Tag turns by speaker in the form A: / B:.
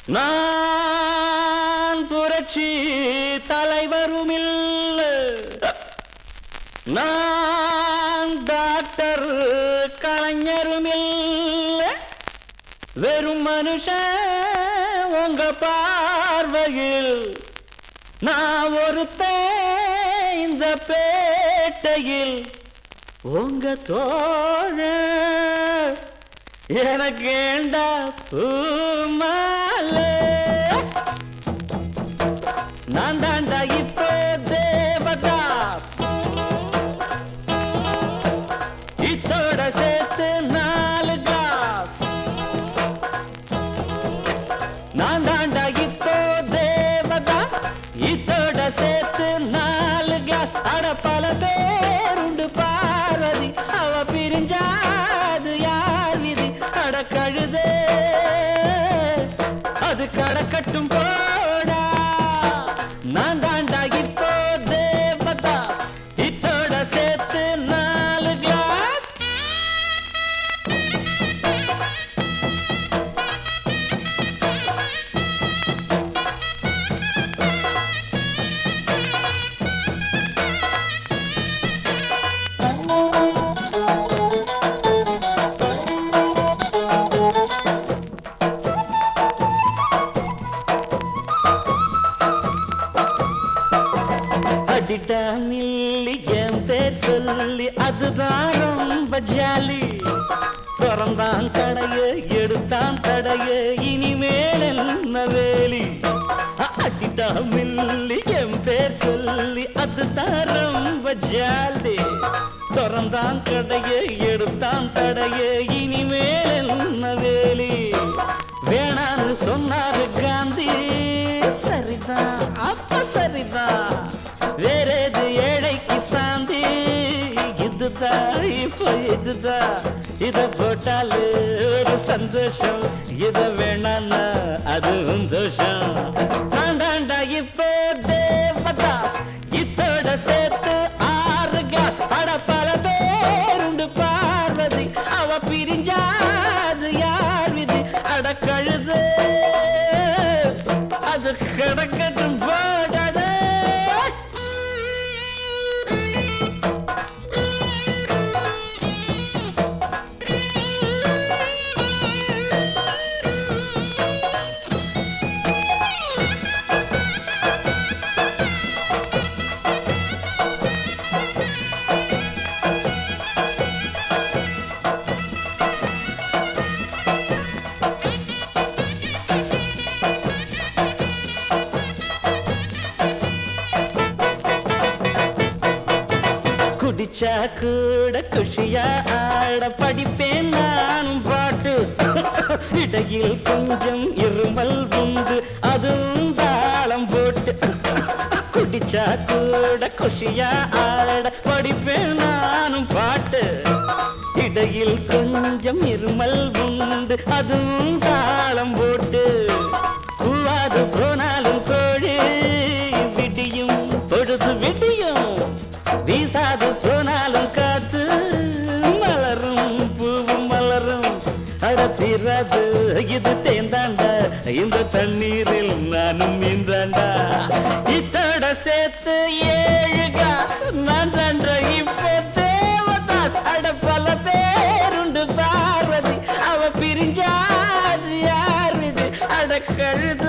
A: நான் புரட்சி தலைவருமில்ல, நான் டாக்டர் கலைஞருமில்ல, வெறும் மனுஷன் உங்க பார்வையில். நான் ஒருத்தன் இந்த பேட்டையில், உங்க தோழன் எனக்கு ஏண்டா பூமாலே. நான் தாண்டா இப்போ தேவதாஸ், இத்தோட சேர்த்து 4 கிளாஸ். நான் தாண்டா இப்போ தேவதாஸ், இத்தோட சேர்த்து 4 கிளாஸ். அட பல பேருண்டு பார்வதி, அவ பிரிஞ்சாது யார் விதி. அட கழுதே அது கடக்கட்டும் போடா. நான் தாண்டா இப்போ தேவதாஸ், இத்தோட சேர்த்து 4 கிளாஸ். அடிடா மில்லி என் பேர் சொல்லி, அதுதான் ரொம்ப ஜாலி. திறந்தான் கடைய எடுத்தான் தடைய, இனிமேல் என்ன வேலி. அடிடா மில்லி என் பேர் சொல்லி, அதுதான் ரொம்ப ஜாலி. திறந்தான் கடைய எடுத்தான் தடைய, இனிமேல் என்ன வேலி. வேணான்னு சொன்னாரு காந்தி, சரிதான் அப்ப சரிதான். வேறேது ஏழைக்கு சாந்தி, இதுதான் இப்போ இதுதான். இத போட்டாலு ஒரு சந்தோஷம், இத வேணான்னா அதுவும் தோஷம். நான் தாண்டா இப்போ தேவதாஸ், இத்தோட சேர்த்து 6 கிளாஸ். அட பல பேருண்டு பார்வதி, அவ பிரிஞ்சாது யார் விதி. அட கழுது அது கடக்கட்டும் போடாத. குடிச்சா கூட குஷியா ஆட படிப்பேன் நானும் பாட்டு. இடையில் கொஞ்சம் இருமல் உண்டு, அதுவும் தாளம் போட்டு. குடிச்சா கூட குஷியா ஆட படிப்பேன் நானும் பாட்டு. இடையில் கொஞ்சம் இருமல் உண்டு, அதுவும் தாளம் போட்டு. கூவாது போனாலும் கோழி விடியும் பொழுது விடியும், வீசாது போனாலும் காத்து மலரும் பூவும் மலரும். அடத்திராது இது தேந்தாண்டா, இந்த தண்ணீரில் நானும் நீந்தாண்டா. இத்தோட சேர்த்து 7 கிளாஸ். நான் தாண்டா இப்போ தேவதாஸ், அட பல பேருண்டு பார்வதி, அவ பிரிஞ்சாது யார் விதி. அட கழுத